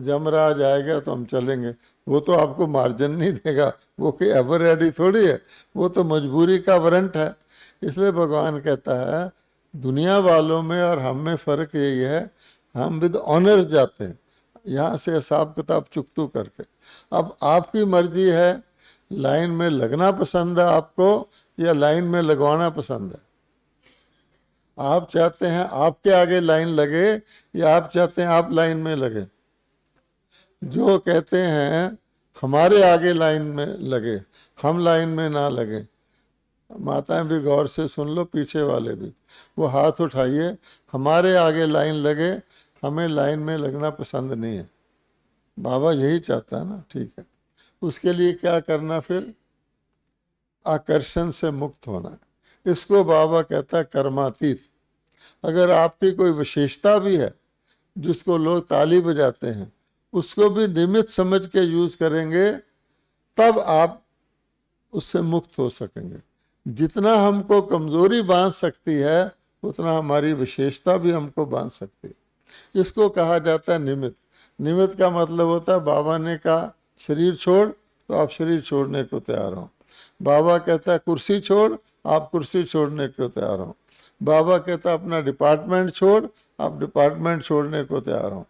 जमराज आएगा तो हम चलेंगे, वो तो आपको मार्जिन नहीं देगा, वो कि एवर रेडी थोड़ी है, वो तो मजबूरी का वारंट है। इसलिए भगवान कहता है दुनिया वालों में और हम में फ़र्क यही है, हम विद ऑनर जाते हैं, यहाँ से हिसाब किताब चुकतू करके। अब आपकी मर्जी है, लाइन में लगना पसंद है आपको या लाइन में लगवाना पसंद है। आप चाहते हैं आपके आगे लाइन लगे या आप चाहते हैं आप लाइन में लगे। जो कहते हैं हमारे आगे लाइन में लगे, हम लाइन में ना लगे, माताएं भी गौर से सुन लो, पीछे वाले भी, वो हाथ उठाइए, हमारे आगे लाइन लगे, हमें लाइन में लगना पसंद नहीं है। बाबा यही चाहता है ना, ठीक है। उसके लिए क्या करना, फिर आकर्षण से मुक्त होना है। इसको बाबा कहता है कर्मातीत। अगर आपकी कोई विशेषता भी है जिसको लोग ताली बजाते हैं, उसको भी निमित्त समझ के यूज करेंगे, तब आप उससे मुक्त हो सकेंगे। जितना हमको कमजोरी बांध सकती है उतना हमारी विशेषता भी हमको बांध सकती है। इसको कहा जाता है निमित्त। निमित्त का मतलब होता है बाबा ने कहा शरीर छोड़, तो आप शरीर छोड़ने को तैयार हो। बाबा कहता है कुर्सी छोड़, आप कुर्सी छोड़ने को तैयार हो। बाबा कहता है अपना डिपार्टमेंट छोड़, आप डिपार्टमेंट छोड़ने को तैयार हो।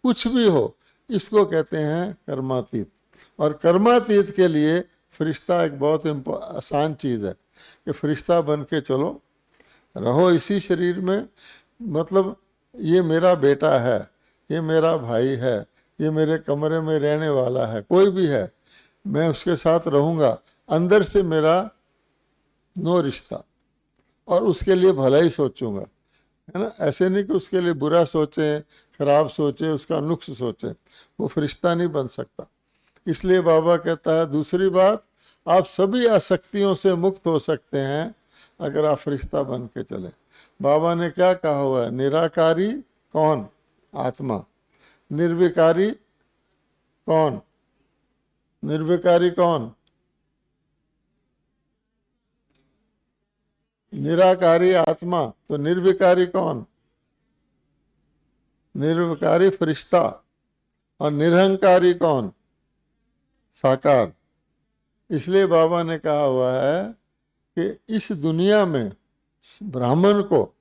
कुछ भी हो, इसको कहते हैं कर्मातीत। और कर्मातीत के लिए फरिश्ता एक बहुत आसान चीज़ है कि फरिश्ता बन के चलो, रहो इसी शरीर में। मतलब ये मेरा बेटा है, ये मेरा भाई है, ये मेरे कमरे में रहने वाला है, कोई भी है, मैं उसके साथ रहूँगा। अंदर से मेरा नो रिश्ता, और उसके लिए भला ही सोचूंगा, है ना। ऐसे नहीं कि उसके लिए बुरा सोचें, खराब सोचें, उसका नुक्स सोचें, वो फरिश्ता नहीं बन सकता। इसलिए बाबा कहता है दूसरी बात, आप सभी आसक्तियों से मुक्त हो सकते हैं अगर आप फरिश्ता बन के चले। बाबा ने क्या कहा हुआ है, निराकारी कौन, आत्मा। निर्विकारी कौन, निर्विकारी कौन, निराकारी आत्मा। तो निर्विकारी कौन, निर्विकारी फरिश्ता। और निरहंकारी कौन, साकार। इसलिए बाबा ने कहा हुआ है कि इस दुनिया में ब्राह्मण को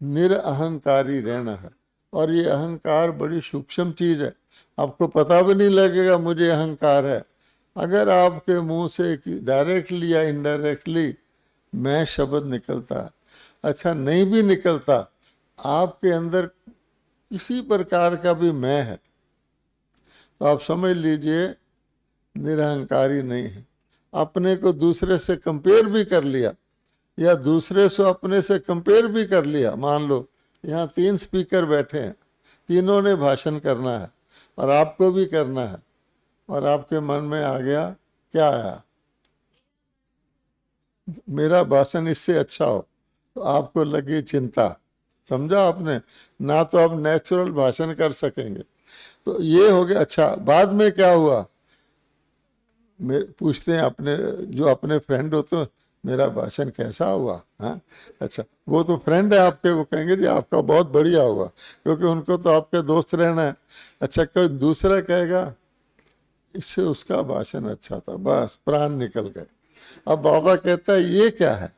निरअहंकारी रहना है। और ये अहंकार बड़ी सूक्ष्म चीज है, आपको पता भी नहीं लगेगा मुझे अहंकार है। अगर आपके मुंह से डायरेक्टली या इनडायरेक्टली मैं शब्द निकलता, अच्छा नहीं भी निकलता, आपके अंदर किसी प्रकार का भी मैं है, तो आप समझ लीजिए निरहंकारी नहीं है। अपने को दूसरे से कंपेयर भी कर लिया, या दूसरे से अपने से कंपेयर भी कर लिया। मान लो यहाँ 3 स्पीकर बैठे हैं, तीनों ने भाषण करना है और आपको भी करना है, और आपके मन में आ गया, क्या आया, मेरा भाषण इससे अच्छा हो, तो आपको लगी चिंता। समझा आपने ना, तो आप नेचुरल भाषण कर सकेंगे। तो ये हो गया। अच्छा, बाद में क्या हुआ, पूछते हैं अपने जो अपने फ्रेंड होते हैं, मेरा भाषण कैसा हुआ? हाँ, अच्छा, वो तो फ्रेंड है आपके, वो कहेंगे जी आपका बहुत बढ़िया हुआ, क्योंकि उनको तो आपके दोस्त रहना है। अच्छा, कोई दूसरा कहेगा इससे उसका भाषण अच्छा था, बस प्राण निकल गए। अब बाबा कहता है ये क्या है?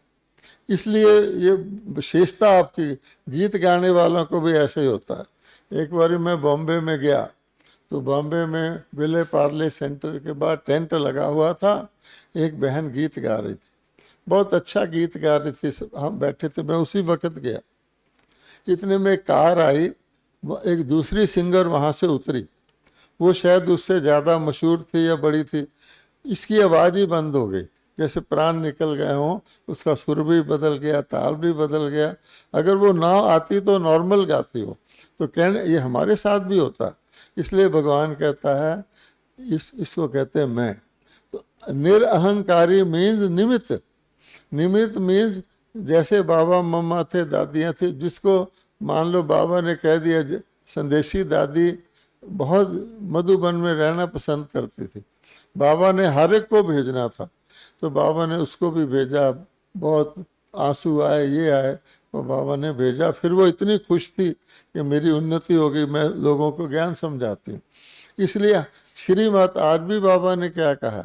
इसलिए ये विशेषता आपकी, गीत गाने वालों को भी ऐसे ही होता है। एक बार मैं बॉम्बे में गया, तो बॉम्बे में विले पार्ले सेंटर के बाद टेंट लगा हुआ था। एक बहन गीत गा रही थी, बहुत अच्छा गीत गा रही थी, हम बैठे थे, मैं उसी वक्त गया। इतने में कार आई, एक दूसरी सिंगर वहाँ से उतरी, वो शायद उससे ज़्यादा मशहूर थी या बड़ी थी। इसकी आवाज़ ही बंद हो गई, जैसे प्राण निकल गए हों, उसका सुर भी बदल गया, ताल भी बदल गया। अगर वो ना आती तो नॉर्मल गाती हो। तो कहने ये हमारे साथ भी होता है। इसलिए भगवान कहता है इसको कहते हैं मैं। तो निरअहंकारी मीन्स निमित्त। निमित्त मीन्स जैसे बाबा मम्मा थे, दादियाँ थी, जिसको मान लो बाबा ने कह दिया, संदेशी दादी बहुत मधुबन में रहना पसंद करती थी, बाबा ने हर एक को भेजना था, तो बाबा ने उसको भी भेजा। बहुत आंसू आए, ये आए, तो बाबा ने भेजा। फिर वो इतनी खुश थी कि मेरी उन्नति हो गई, मैं लोगों को ज्ञान समझाती हूँ। इसलिए श्रीमत आज भी बाबा ने क्या कहा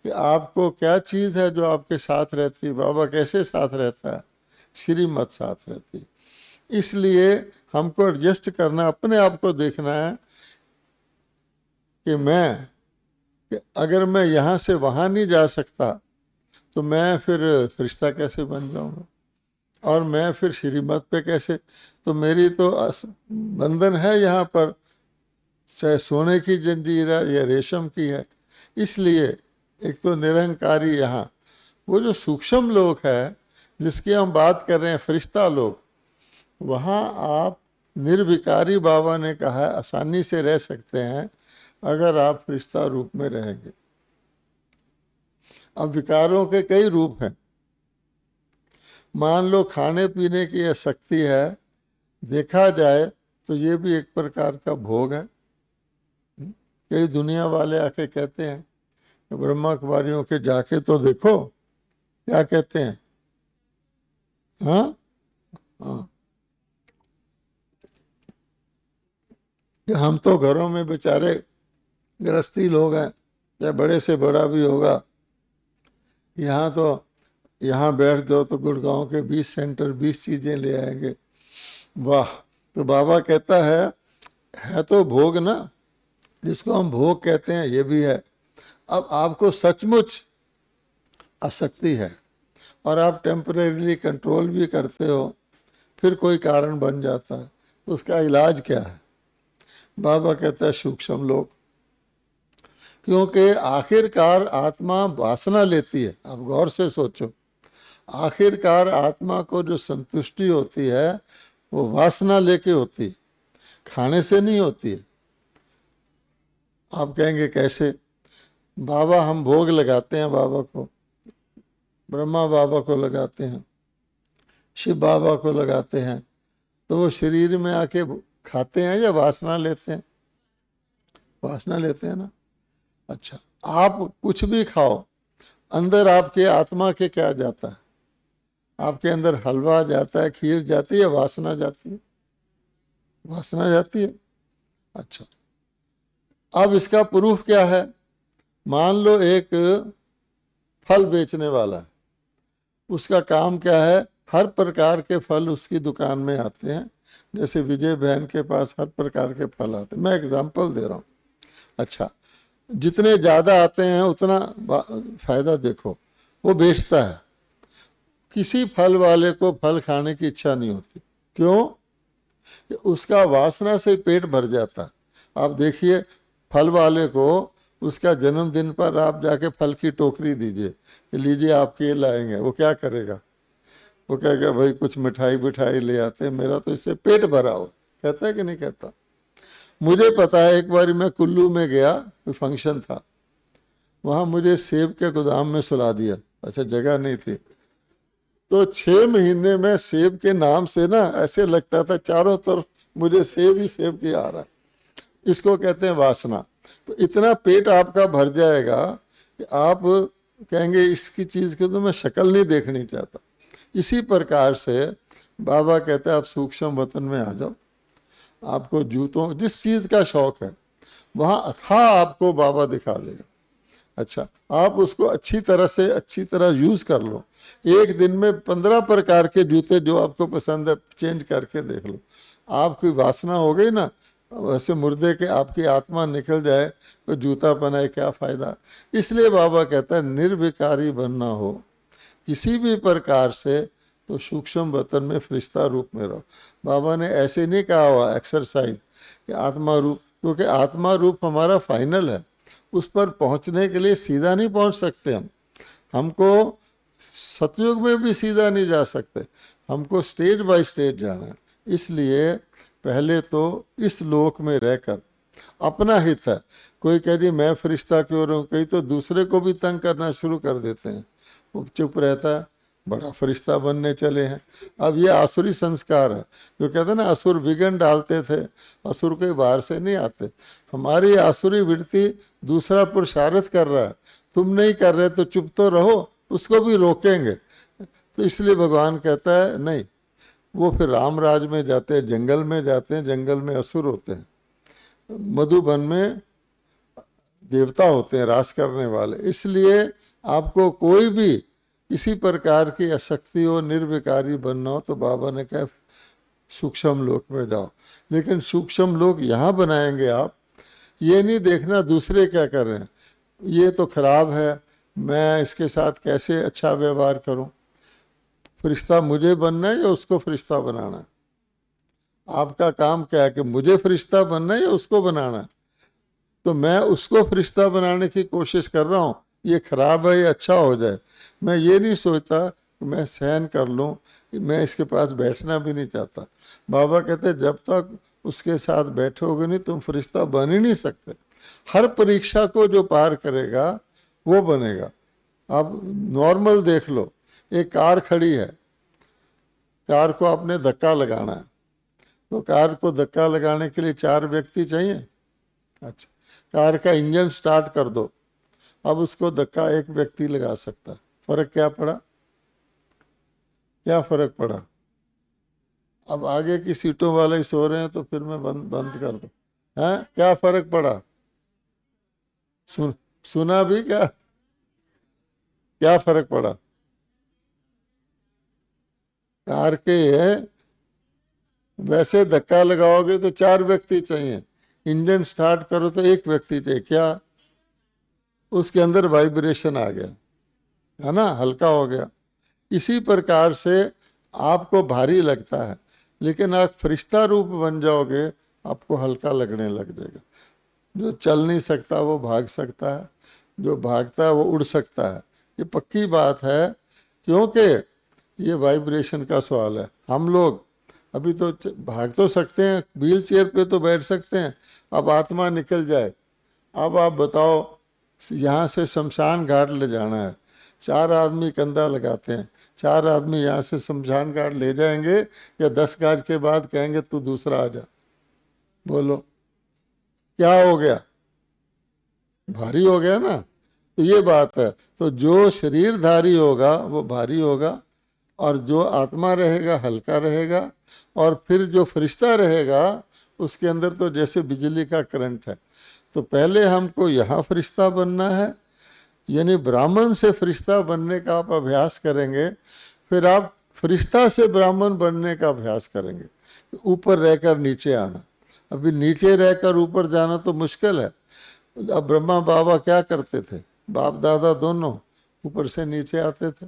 कि आपको क्या चीज़ है जो आपके साथ रहती है? बाबा कैसे साथ रहता है? श्रीमत साथ रहती। इसलिए हमको एडजस्ट करना, अपने आप को देखना है कि अगर मैं यहाँ से वहाँ नहीं जा सकता तो मैं फिर फरिश्ता कैसे बन जाऊँगा, और मैं फिर श्रीमत पे कैसे? तो मेरी तो बंधन है यहाँ पर, चाहे सोने की जंजीर है या रेशम की है। इसलिए एक तो निरहंकारी, यहाँ वो जो सूक्ष्म लोक है जिसकी हम बात कर रहे हैं, फरिश्ता लोग, वहाँ आप निर्विकारी, बाबा ने कहा है, आसानी से रह सकते हैं अगर आप फरिश्ता रूप में रहेंगे। अब विकारों के कई रूप हैं। मान लो खाने पीने की आसक्ति है, देखा जाए तो ये भी एक प्रकार का भोग है। कई दुनिया वाले आके कहते हैं ब्रह्मा कुमारियों के जाके तो देखो, क्या कहते हैं? हाँ, हम तो घरों में बेचारे गृहस्थी लोग हैं, या बड़े से बड़ा भी होगा, यहाँ तो यहाँ बैठ जाओ तो गुड़गांव के 20 सेंटर 20 चीज़ें ले आएंगे। वाह! तो बाबा कहता है तो भोग ना, जिसको हम भोग कहते हैं, ये भी है। अब आपको सचमुच आसक्ति है और आप टेम्परेरीली कंट्रोल भी करते हो, फिर कोई कारण बन जाता है, तो उसका इलाज क्या है? बाबा कहता है सूक्ष्म लोक। क्योंकि आखिरकार आत्मा वासना लेती है। आप गौर से सोचो, आखिरकार आत्मा को जो संतुष्टि होती है वो वासना लेके होती है, खाने से नहीं होती है। आप कहेंगे कैसे? बाबा हम भोग लगाते हैं, बाबा को, ब्रह्मा बाबा को लगाते हैं, शिव बाबा को लगाते हैं, तो वो शरीर में आके खाते हैं या वासना लेते हैं? वासना लेते हैं ना। अच्छा, आप कुछ भी खाओ, अंदर आपके आत्मा के क्या जाता है? आपके अंदर हलवा जाता है, खीर जाती है, वासना जाती है? वासना जाती है। अच्छा, अब इसका प्रूफ क्या है? मान लो एक फल बेचने वाला है, उसका काम क्या है, हर प्रकार के फल उसकी दुकान में आते हैं। जैसे विजय बहन के पास हर प्रकार के फल आते हैं, मैं एग्जांपल दे रहा हूँ। अच्छा, जितने ज़्यादा आते हैं उतना फायदा देखो, वो बेचता है। किसी फल वाले को फल खाने की इच्छा नहीं होती, क्यों? उसका वासना से पेट भर जाता। आप देखिए, फल वाले को उसका जन्मदिन पर आप जाके फल की टोकरी दीजिए कि लीजिए आपके ये लाएंगे, वो क्या करेगा? वो कहेगा भाई कुछ मिठाई बिठाई ले आते, मेरा तो इससे पेट भरा हो। कहता है कि नहीं कहता? मुझे पता है, एक बार मैं कुल्लू में गया, कोई फंक्शन था, वहाँ मुझे सेब के गोदाम में सुला दिया। अच्छा, जगह नहीं थी, तो 6 महीने में सेब के नाम से ना ऐसे लगता था चारों तरफ मुझे सेब ही सेब की आ रहा है। इसको कहते हैं वासना। तो इतना पेट आपका भर जाएगा कि आप कहेंगे इसकी चीज़ की तो मैं शक्ल नहीं देखनी चाहता। इसी प्रकार से बाबा कहते हैं आप सूक्ष्म वतन में आ जाओ, आपको जूतों जिस चीज़ का शौक है वहाँ अथाह आपको बाबा दिखा देगा। अच्छा, आप उसको अच्छी तरह यूज़ कर लो। एक दिन में 15 प्रकार के जूते जो आपको पसंद है चेंज करके देख लो। आपकी वासना हो गई ना, वैसे मुर्दे के आपकी आत्मा निकल जाए तो जूता पहनाए क्या फ़ायदा। इसलिए बाबा कहता है निर्विकारी बनना हो किसी भी प्रकार से तो सूक्ष्म वतन में फरिश्ता रूप में रहो। बाबा ने ऐसे नहीं कहा हुआ एक्सरसाइज कि आत्मा रूप, क्योंकि आत्मा रूप हमारा फाइनल है, उस पर पहुंचने के लिए सीधा नहीं पहुंच सकते हमको सतयुग में भी सीधा नहीं जा सकते, हमको स्टेज बाय स्टेज जाना है। इसलिए पहले तो इस लोक में रहकर अपना हित है। कोई कह दी मैं फरिश्ता क्यों रहूं, कहीं तो दूसरे को भी तंग करना शुरू कर देते हैं, वो चुप रहता है, बड़ा फरिश्ता बनने चले हैं। अब ये आसुरी संस्कार है, जो कहते हैं ना असुर विघन डालते थे, असुर के बाहर से नहीं आते। हमारी आसुरी वृत्ति दूसरा पुरुषार्थ कर रहा है, तुम नहीं कर रहे तो चुप तो रहो, उसको भी रोकेंगे। तो इसलिए भगवान कहता है नहीं, वो फिर राम राज में जाते हैं, जंगल में जाते हैं, जंगल में असुर होते हैं, मधुबन में देवता होते हैं रास करने वाले। इसलिए आपको कोई भी किसी प्रकार की आसक्ति हो, निर्विकारी बनना हो तो बाबा ने कहा सूक्ष्म लोक में जाओ। लेकिन सूक्ष्म लोक यहाँ बनाएंगे आप, ये नहीं देखना दूसरे क्या कर रहे हैं, ये तो खराब है, मैं इसके साथ कैसे अच्छा व्यवहार करूं। फरिश्ता मुझे बनना है या उसको फरिश्ता बनाना है? आपका काम क्या है कि मुझे फरिश्ता बनना है या उसको बनाना है? तो मैं उसको फरिश्ता बनाने की कोशिश कर रहा हूँ, ये खराब है, ये अच्छा हो जाए। मैं ये नहीं सोचता कि मैं सहन कर लूँ, मैं इसके पास बैठना भी नहीं चाहता। बाबा कहते जब तक उसके साथ बैठोगे नहीं तुम फरिश्ता बन ही नहीं सकते। हर परीक्षा को जो पार करेगा वो बनेगा। आप नॉर्मल देख लो, एक कार खड़ी है, कार को आपने धक्का लगाना है, तो कार को धक्का लगाने के लिए 4 व्यक्ति चाहिए। अच्छा, कार का इंजन स्टार्ट कर दो, अब उसको धक्का एक व्यक्ति लगा सकता है। फर्क क्या पड़ा? क्या फर्क पड़ा? अब आगे की सीटों वाले ही सो रहे हैं तो फिर मैं बंद कर दूं, हैं? क्या फर्क पड़ा? सुना भी क्या फर्क पड़ा? कार के वैसे धक्का लगाओगे तो 4 व्यक्ति चाहिए, इंजन स्टार्ट करो तो 1 व्यक्ति चाहिए। क्या? उसके अंदर वाइब्रेशन आ गया है ना, हल्का हो गया। इसी प्रकार से आपको भारी लगता है, लेकिन आप फरिश्ता रूप बन जाओगे आपको हल्का लगने लग जाएगा। जो चल नहीं सकता वो भाग सकता है, जो भागता है वो उड़ सकता है। ये पक्की बात है, क्योंकि ये वाइब्रेशन का सवाल है। हम लोग अभी तो भाग तो सकते हैं, व्हील चेयर पे तो बैठ सकते हैं, अब आत्मा निकल जाए, अब आप बताओ यहाँ से शमशान घाट ले जाना है, 4 आदमी कंधा लगाते हैं, 4 आदमी यहाँ से शमशान घाट ले जाएंगे या 10 गाज के बाद कहेंगे तू दूसरा आ जा? बोलो क्या हो गया? भारी हो गया ना। तो ये बात है, तो जो शरीरधारी होगा वो भारी होगा और जो आत्मा रहेगा हल्का रहेगा, और फिर जो फरिश्ता रहेगा उसके अंदर तो जैसे बिजली का करंट है। तो पहले हमको यहाँ फरिश्ता बनना है, यानी ब्राह्मण से फरिश्ता बनने का आप अभ्यास करेंगे, फिर आप फरिश्ता से ब्राह्मण बनने का अभ्यास करेंगे, ऊपर रहकर नीचे आना। अभी नीचे रहकर ऊपर जाना तो मुश्किल है। अब ब्रह्मा बाबा क्या करते थे, बाप दादा दोनों ऊपर से नीचे आते थे।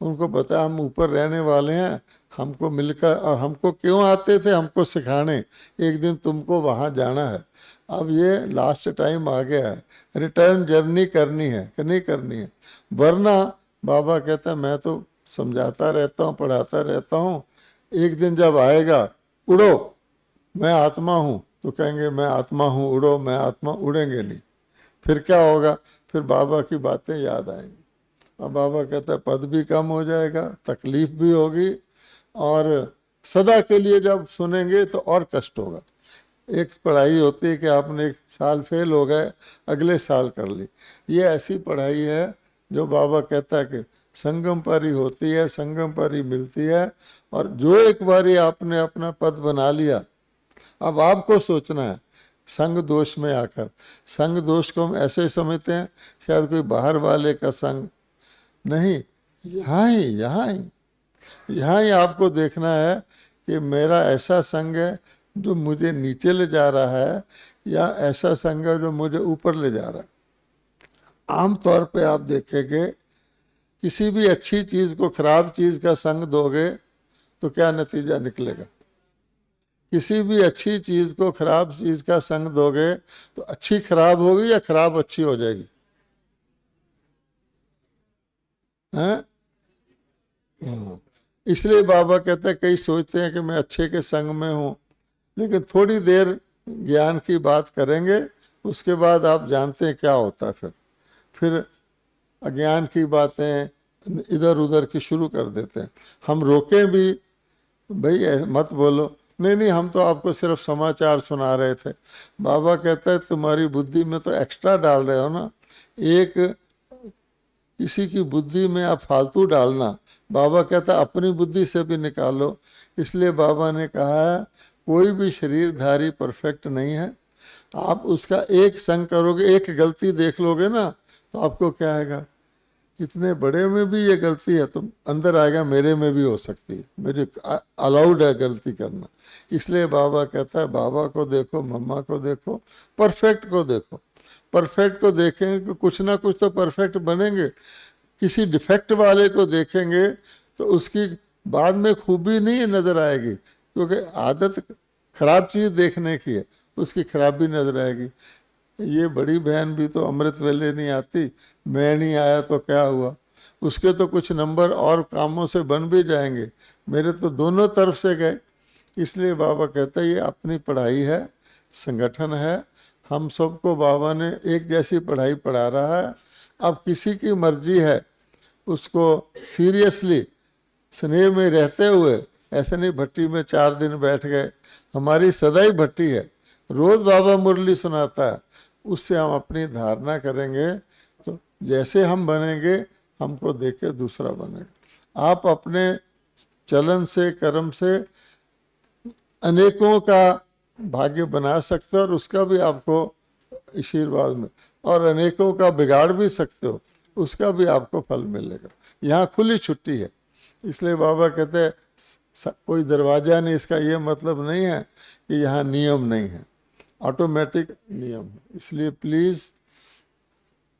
उनको पता हम ऊपर रहने वाले हैं, हमको मिलकर, और हमको क्यों आते थे, हमको सिखाने, एक दिन तुमको वहाँ जाना है। अब ये लास्ट टाइम आ गया है, रिटर्न जर्नी करनी है कि नहीं करनी है। वरना बाबा कहता है मैं तो समझाता रहता हूँ, पढ़ाता रहता हूँ, एक दिन जब आएगा उड़ो मैं आत्मा हूँ, तो कहेंगे मैं आत्मा हूँ उड़ो, मैं आत्मा, उड़ेंगे नहीं। फिर क्या होगा, फिर बाबा की बातें याद आएंगी। अब बाबा कहता है पद भी कम हो जाएगा, तकलीफ भी होगी, और सदा के लिए जब सुनेंगे तो और कष्ट होगा। एक पढ़ाई होती है कि आपने एक साल फेल हो गए, अगले साल कर ली। ये ऐसी पढ़ाई है जो बाबा कहता है कि संगम पारी होती है, संगम पारी मिलती है। और जो एक बारी आपने अपना पद बना लिया, अब आपको सोचना है संग दोष में आकर। संग दोष को हम ऐसे समझते हैं शायद कोई बाहर वाले का संग, नहीं, यहाँ ही आपको देखना है कि मेरा ऐसा संग है जो मुझे नीचे ले जा रहा है, या ऐसा संग है जो मुझे ऊपर ले जा रहा है। आमतौर पे आप देखेंगे किसी भी अच्छी चीज़ को खराब चीज़ का संग दोगे तो क्या नतीजा निकलेगा। किसी भी अच्छी चीज़ को खराब चीज़ का संग दोगे तो अच्छी खराब होगी या खराब अच्छी हो जाएगी, हैं? इसलिए बाबा कहते हैं, कई सोचते हैं कि मैं अच्छे के संग में हूँ, लेकिन थोड़ी देर ज्ञान की बात करेंगे, उसके बाद आप जानते हैं क्या होता है। फिर अज्ञान की बातें इधर उधर की शुरू कर देते हैं। हम रोकें भी, भाई मत बोलो, नहीं हम तो आपको सिर्फ समाचार सुना रहे थे। बाबा कहता है तुम्हारी बुद्धि में तो एक्स्ट्रा डाल रहे हो ना, एक किसी की बुद्धि में आप फालतू डालना। बाबा कहता है अपनी बुद्धि से भी निकालो। इसलिए बाबा ने कहा है कोई भी शरीरधारी परफेक्ट नहीं है। आप उसका एक संग करोगे, एक गलती देख लोगे ना, तो आपको क्या आएगा, इतने बड़े में भी ये गलती है, तो अंदर आएगा मेरे में भी हो सकती है, मेरे अलाउड है गलती करना। इसलिए बाबा कहता है बाबा को देखो, मम्मा को देखो, परफेक्ट को देखो। परफेक्ट को देखेंगे कि कुछ ना कुछ तो परफेक्ट बनेंगे। किसी डिफेक्ट वाले को देखेंगे तो उसकी बाद में खूबी नहीं नज़र आएगी, क्योंकि आदत खराब चीज़ देखने की है, उसकी खराबी नज़र आएगी। ये बड़ी बहन भी तो अमृत वेले नहीं आती, मैं नहीं आया तो क्या हुआ, उसके तो कुछ नंबर और कामों से बन भी जाएंगे, मेरे तो दोनों तरफ से गए। इसलिए बाबा कहता है ये अपनी पढ़ाई है, संगठन है, हम सबको बाबा ने एक जैसी पढ़ाई पढ़ा रहा है। अब किसी की मर्जी है उसको सीरियसली स्नेह में रहते हुए, ऐसे नहीं भट्टी में 4 दिन बैठ गए। हमारी सदाई भट्टी है, रोज़ बाबा मुरली सुनाता है, उससे हम अपनी धारणा करेंगे तो जैसे हम बनेंगे हमको देख के दूसरा बनेगा। आप अपने चलन से, कर्म से अनेकों का भाग्य बना सकते हो और उसका भी आपको आशीर्वाद में, और अनेकों का बिगाड़ भी सकते हो, उसका भी आपको फल मिलेगा। यहाँ खुली छुट्टी है। इसलिए बाबा कहते हैं कोई दरवाज़ा नहीं, इसका ये मतलब नहीं है कि यहाँ नियम नहीं है, ऑटोमेटिक नियम है। इसलिए प्लीज़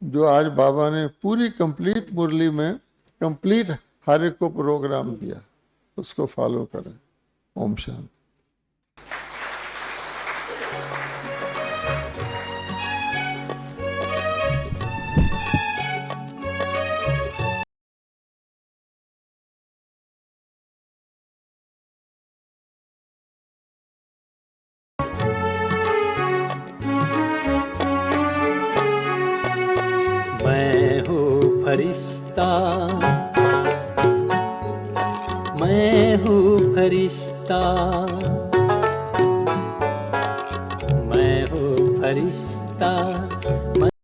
जो आज बाबा ने पूरी कंप्लीट मुरली में कंप्लीट हर एक को प्रोग्राम दिया, उसको फॉलो करें। ओम शांति। मैं हूँ फरिश्ता, मैं हूँ फरिश्ता, मैं हूँ फरिश्ता।